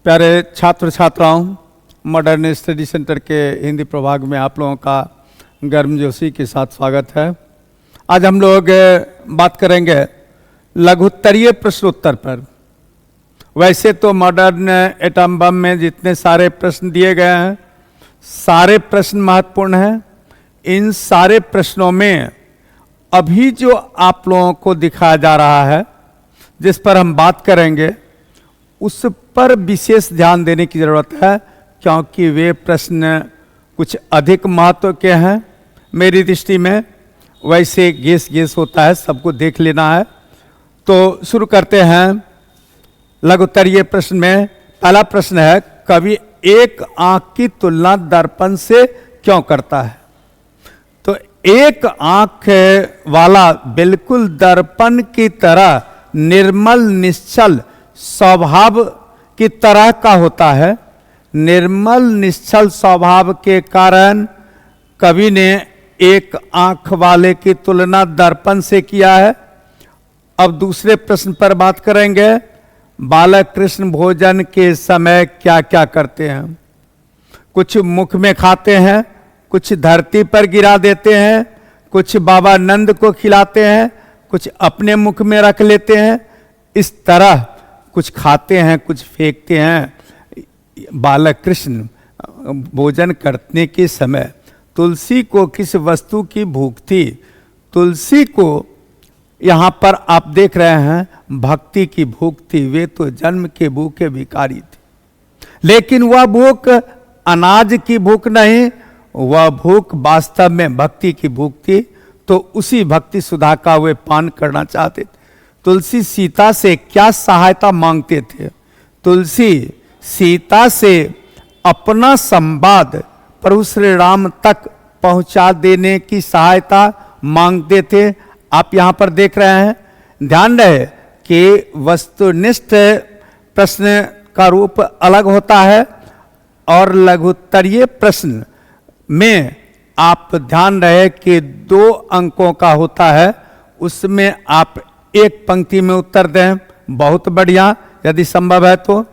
प्यारे छात्र छात्राओं, मॉडर्न स्टडी सेंटर के हिंदी प्रभाग में आप लोगों का गर्मजोशी के साथ स्वागत है। आज हम लोग बात करेंगे लघुत्तरीय प्रश्नोत्तर पर। वैसे तो मॉडर्न एटम बम में जितने सारे प्रश्न दिए गए हैं, सारे प्रश्न महत्वपूर्ण हैं। इन सारे प्रश्नों में अभी जो आप लोगों को दिखाया जा रहा है, जिस पर हम बात करेंगे, उस पर विशेष ध्यान देने की जरूरत है, क्योंकि वे प्रश्न कुछ अधिक महत्व के हैं मेरी दृष्टि में। वैसे गेस होता है, सबको देख लेना है। तो शुरू करते हैं लघुत्तरीय प्रश्न में। पहला प्रश्न है, कवि एक आंख की तुलना दर्पण से क्यों करता है? तो एक आंख वाला बिल्कुल दर्पण की तरह निर्मल निश्चल स्वभाव की तरह का होता है। निर्मल निश्चल स्वभाव के कारण कवि ने एक आंख वाले की तुलना दर्पण से किया है। अब दूसरे प्रश्न पर बात करेंगे। बालक कृष्ण भोजन के समय क्या क्या करते हैं? कुछ मुख में खाते हैं, कुछ धरती पर गिरा देते हैं, कुछ बाबा नंद को खिलाते हैं, कुछ अपने मुख में रख लेते हैं। इस तरह कुछ खाते हैं, कुछ फेंकते हैं। बालक कृष्ण भोजन करने के समय तुलसी को किस वस्तु की भूख थी? तुलसी को यहाँ पर आप देख रहे हैं भक्ति की भूख थी। वे तो जन्म के भूखे भिखारी थे, लेकिन वह भूख अनाज की भूख नहीं, वह भूख वास्तव में भक्ति की भूख थी। तो उसी भक्ति सुधा का वे पान करना चाहते थे। तुलसी सीता से क्या सहायता मांगते थे? तुलसी सीता से अपना संवाद प्रभु श्री राम तक पहुंचा देने की सहायता मांगते थे। आप यहां पर देख रहे हैं। ध्यान रहे कि वस्तुनिष्ठ प्रश्न का रूप अलग होता है और लघुत्तरीय प्रश्न में आप ध्यान रहे कि 2 अंकों का होता है। उसमें आप एक पंक्ति में उत्तर दें, बहुत बढ़िया। यदि संभव है तो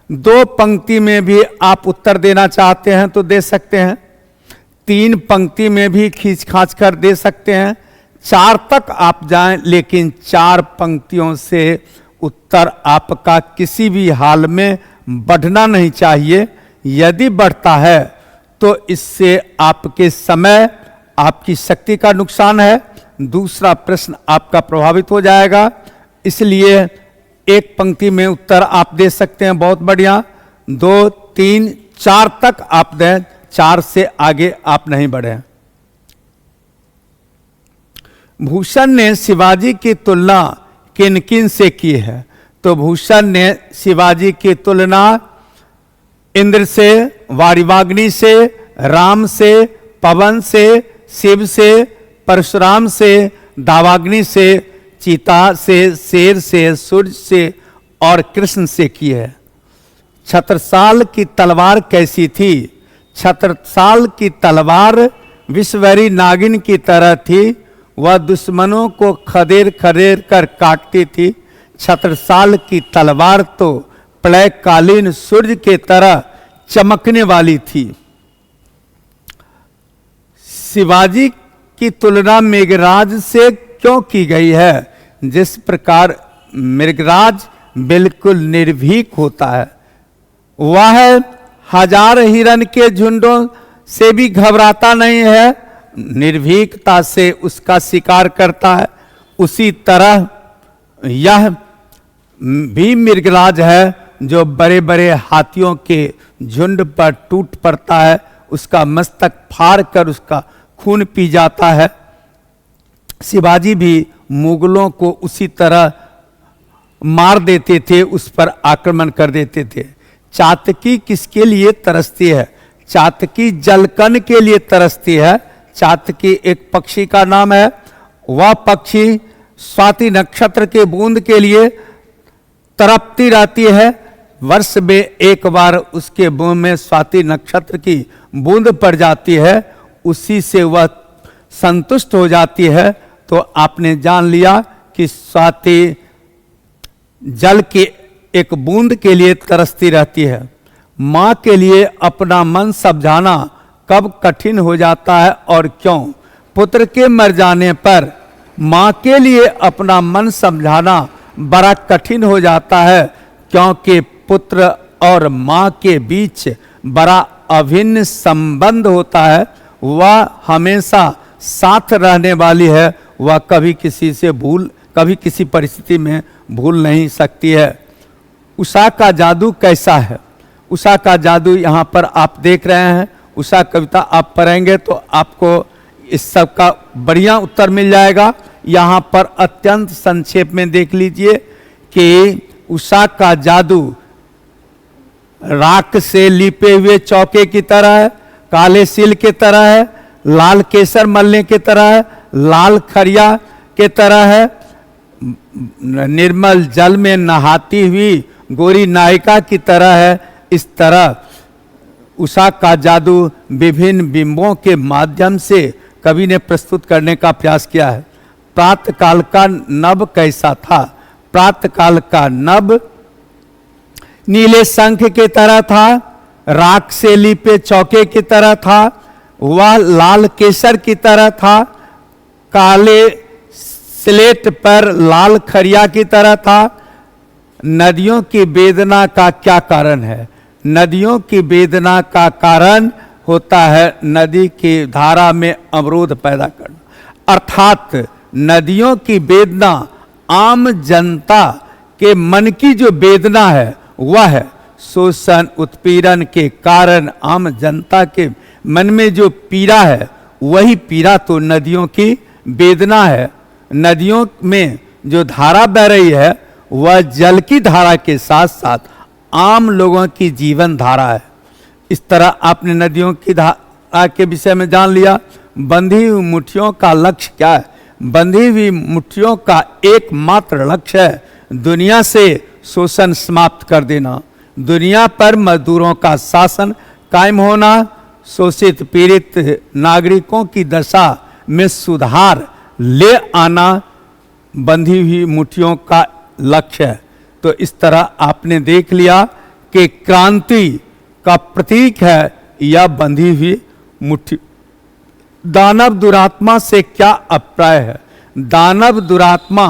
2 पंक्ति में भी आप उत्तर देना चाहते हैं तो दे सकते हैं। 3 पंक्ति में भी खींच खांच कर दे सकते हैं। 4 तक आप जाएं, लेकिन 4 पंक्तियों से उत्तर आपका किसी भी हाल में बढ़ना नहीं चाहिए। यदि बढ़ता है तो इससे आपके समय, आपकी शक्ति का नुकसान है। दूसरा प्रश्न आपका प्रभावित हो जाएगा। इसलिए एक पंक्ति में उत्तर आप दे सकते हैं, बहुत बढ़िया। 2, 3, 4 तक आप दें, 4 से आगे आप नहीं बढ़े। भूषण ने शिवाजी की तुलना किन किन से की है? तो भूषण ने शिवाजी की तुलना इंद्र से, वारिवाग्नि से, राम से, पवन से, शिव से, परशुराम से, दावाग्नि से, चीता से, शेर से, सूर्य से और कृष्ण से की है। छत्रसाल की तलवार कैसी थी? छत्रसाल की तलवार विषवरी नागिन की तरह थी। वह दुश्मनों को खदेड़ खदेड़ कर काटती थी। छत्रसाल की तलवार तो प्रलयकालीन सूर्य के तरह चमकने वाली थी। शिवाजी की तुलना मेघराज से क्यों की गई है? जिस प्रकार मृगराज बिल्कुल निर्भीक होता है, वह 1000 हिरण के झुंडों से भी घबराता नहीं है, निर्भीकता से उसका शिकार करता है। उसी तरह यह भी मृगराज है जो बड़े बड़े हाथियों के झुंड पर टूट पड़ता है, उसका मस्तक फाड़ कर उसका खून पी जाता है। शिवाजी भी मुगलों को उसी तरह मार देते थे, उस पर आक्रमण कर देते थे। चातकी किसके लिए तरसती है? चातकी जलकन के लिए तरसती है। चातकी एक पक्षी का नाम है। वह पक्षी स्वाति नक्षत्र के बूंद के लिए तड़पती रहती है। वर्ष में एक बार उसके मुंह में स्वाति नक्षत्र की बूंद पड़ जाती है, उसी से वह संतुष्ट हो जाती है। तो आपने जान लिया कि स्वाति जल के एक बूंद के लिए तरसती रहती है। माँ के लिए अपना मन समझाना कब कठिन हो जाता है और क्यों? पुत्र के मर जाने पर माँ के लिए अपना मन समझाना बड़ा कठिन हो जाता है, क्योंकि पुत्र और माँ के बीच बड़ा अभिन्न संबंध होता है। वह हमेशा साथ रहने वाली है, वह कभी किसी परिस्थिति में भूल नहीं सकती है। उषा का जादू कैसा है? उषा का जादू यहाँ पर आप देख रहे हैं। उषा कविता आप पढ़ेंगे तो आपको इस सब का बढ़िया उत्तर मिल जाएगा। यहाँ पर अत्यंत संक्षेप में देख लीजिए कि उषा का जादू राख से लिपे हुए चौके की तरह है, काले सिल की तरह है, लाल केसर मलने की तरह है, लाल खरिया के तरह है, निर्मल जल में नहाती हुई गोरी नायिका की तरह है। इस तरह उषा का जादू विभिन्न बिंबों के माध्यम से कवि ने प्रस्तुत करने का प्रयास किया है। प्रातःकाल का नभ कैसा था? प्रातःकाल का नभ नीले शंख की तरह था, राख से लिपे चौके की तरह था, वह लाल केसर की तरह था, काले स्लेट पर लाल खरिया की तरह था। नदियों की वेदना का क्या कारण है? नदियों की वेदना का कारण होता है नदी की धारा में अवरोध पैदा करना। अर्थात नदियों की वेदना आम जनता के मन की जो वेदना है वह है शोषण उत्पीड़न के कारण आम जनता के मन में जो पीड़ा है वही पीड़ा तो नदियों की वेदना है। नदियों में जो धारा बह रही है वह जल की धारा के साथ साथ आम लोगों की जीवन धारा है। इस तरह आपने नदियों की धारा के विषय में जान लिया। बंधी हुई मुट्ठियों का लक्ष्य क्या है? बंधी हुई मुट्ठियों का एकमात्र लक्ष्य है दुनिया से शोषण समाप्त कर देना, दुनिया पर मजदूरों का शासन कायम होना, शोषित पीड़ित नागरिकों की दशा में सुधार ले आना बंधी हुई मुट्ठियों का लक्ष्य है। तो इस तरह आपने देख लिया कि क्रांति का प्रतीक है यह बंधी हुई मुट्ठी। दानव दुरात्मा से क्या अभिप्राय है? दानव दुरात्मा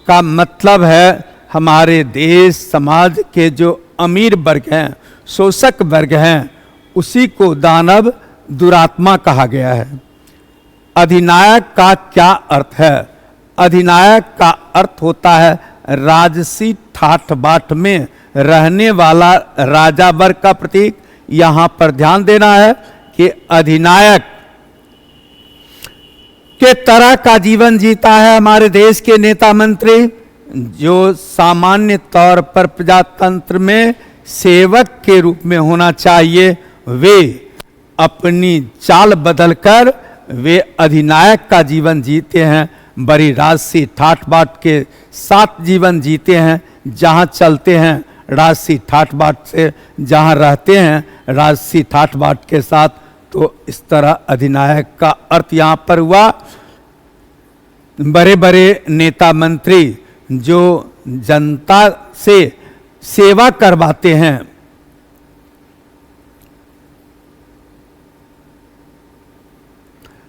का मतलब है हमारे देश समाज के जो अमीर वर्ग हैं, शोषक वर्ग हैं, उसी को दानव दुरात्मा कहा गया है। अधिनायक का क्या अर्थ है? अधिनायक का अर्थ होता है राजसी ठाठ बाट में रहने वाला राजा वर्ग का प्रतीक। यहां पर ध्यान देना है कि अधिनायक के तरह का जीवन जीता है हमारे देश के नेता मंत्री, जो सामान्य तौर पर प्रजातंत्र में सेवक के रूप में होना चाहिए। वे अपनी चाल बदलकर वे अधिनायक का जीवन जीते हैं, बड़ी राजसी ठाठ बाट के साथ जीवन जीते हैं। जहां चलते हैं राजसी ठाठ बाट से, जहां रहते हैं राजसी ठाठ बाट के साथ। तो इस तरह अधिनायक का अर्थ यहां पर हुआ बड़े बड़े नेता मंत्री जो जनता से सेवा करवाते हैं।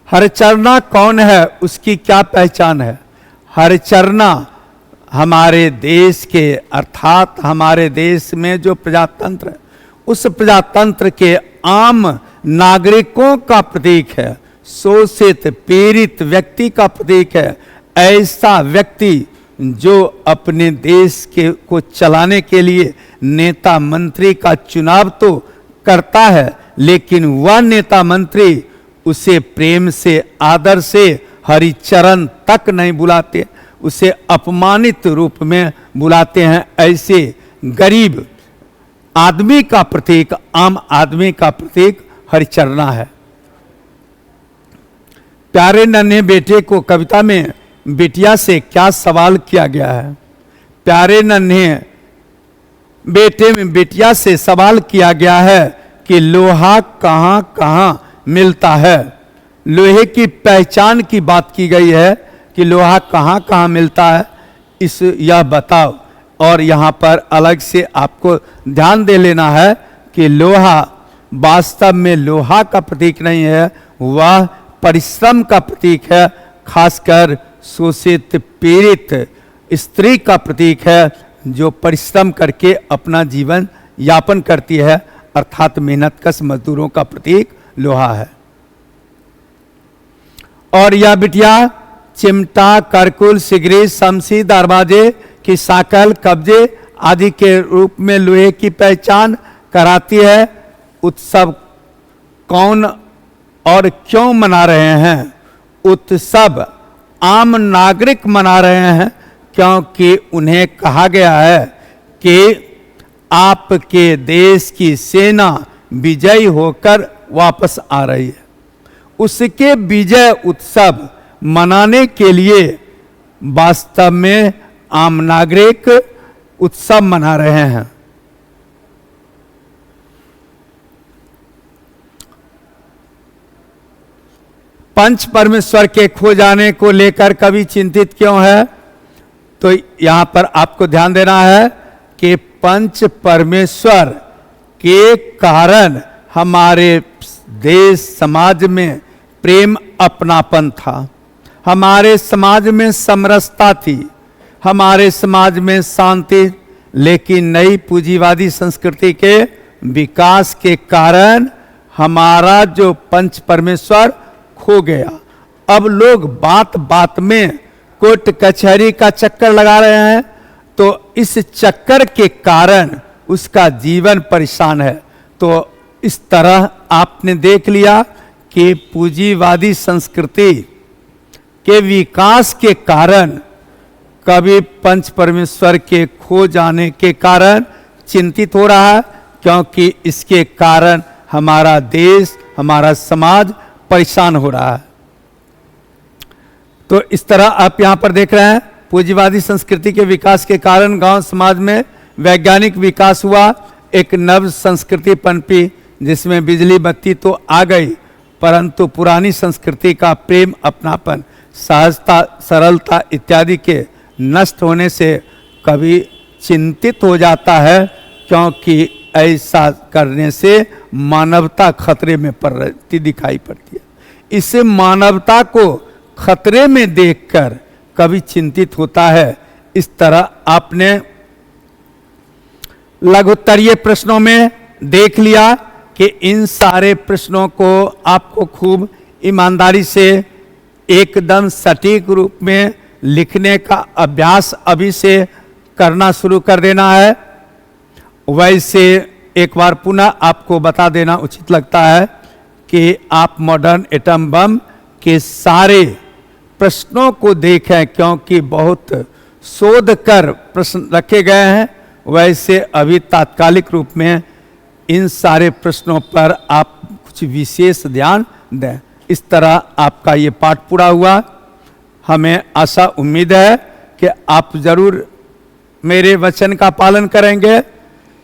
हरिचरना कौन है? उसकी क्या पहचान है? हरिचरना हमारे देश के अर्थात हमारे देश में जो प्रजातंत्र है उस प्रजातंत्र के आम नागरिकों का प्रतीक है, शोषित पीड़ित व्यक्ति का प्रतीक है। ऐसा व्यक्ति जो अपने देश के को चलाने के लिए नेता मंत्री का चुनाव तो करता है, लेकिन वह नेता मंत्री उसे प्रेम से आदर से हरिचरण तक नहीं बुलाते, उसे अपमानित रूप में बुलाते हैं। ऐसे गरीब आदमी का प्रतीक, आम आदमी का प्रतीक हरिचरना है। प्यारे नन्हे बेटे को कविता में बिटिया से क्या सवाल किया गया है? प्यारे नन्हे बेटे में बिटिया से सवाल किया गया है कि लोहा कहां कहां मिलता है। लोहे की पहचान की बात की गई है कि लोहा कहां कहां मिलता है, यह बताओ। और यहाँ पर अलग से आपको ध्यान दे लेना है कि लोहा वास्तव में लोहा का प्रतीक नहीं है, वह परिश्रम का प्रतीक है, खासकर शोषित पीड़ित स्त्री का प्रतीक है जो परिश्रम करके अपना जीवन यापन करती है, अर्थात मेहनतकश मजदूरों का प्रतीक लोहा है। और यह बिटिया चिमटा, करकुल, सिगरी, शमशी, दरवाजे की साकल, कब्जे आदि के रूप में लोहे की पहचान कराती है। उत्सव कौन और क्यों मना रहे हैं? उत्सव आम नागरिक मना रहे हैं क्योंकि उन्हें कहा गया है कि आपके देश की सेना विजयी होकर वापस आ रही है। उसके विजय उत्सव मनाने के लिए वास्तव में आम नागरिक उत्सव मना रहे हैं। पंच परमेश्वर के खो जाने को लेकर कवि चिंतित क्यों है? तो यहां पर आपको ध्यान देना है कि पंच परमेश्वर के कारण हमारे देश समाज में प्रेम अपनापन था, हमारे समाज में समरसता थी, हमारे समाज में शांति, लेकिन नई पूंजीवादी संस्कृति के विकास के कारण हमारा जो पंच परमेश्वर खो गया। अब लोग बात बात में कोर्ट कचहरी का चक्कर लगा रहे हैं, तो इस चक्कर के कारण उसका जीवन परेशान है। तो इस तरह आपने देख लिया कि पूंजीवादी संस्कृति के विकास के कारण कवि पंच परमेश्वर के खो जाने के कारण चिंतित हो रहा है, क्योंकि इसके कारण हमारा देश, हमारा समाज परेशान हो रहा है। तो इस तरह आप यहां पर देख रहे हैं, पूंजीवादी संस्कृति के विकास के कारण गांव समाज में वैज्ञानिक विकास हुआ, एक नव संस्कृति पनपी जिसमें बिजली बत्ती तो आ गई, परंतु पुरानी संस्कृति का प्रेम, अपनापन, सहजता, सरलता इत्यादि के नष्ट होने से कवि चिंतित हो जाता है, क्योंकि ऐसा करने से मानवता खतरे में पड़ती दिखाई पड़ती है। इस मानवता को खतरे में देखकर कवि चिंतित होता है। इस तरह आपने लघुत्तरीय प्रश्नों में देख लिया कि इन सारे प्रश्नों को आपको खूब ईमानदारी से एकदम सटीक रूप में लिखने का अभ्यास अभी से करना शुरू कर देना है। वैसे एक बार पुनः आपको बता देना उचित लगता है कि आप मॉडर्न एटम बम के सारे प्रश्नों को देखें, क्योंकि बहुत शोध कर प्रश्न रखे गए हैं। वैसे अभी तात्कालिक रूप में इन सारे प्रश्नों पर आप कुछ विशेष ध्यान दें। इस तरह आपका ये पाठ पूरा हुआ। हमें आशा उम्मीद है कि आप जरूर मेरे वचन का पालन करेंगे।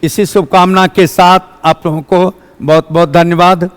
इसी शुभकामना के साथ आप लोगों को बहुत बहुत धन्यवाद।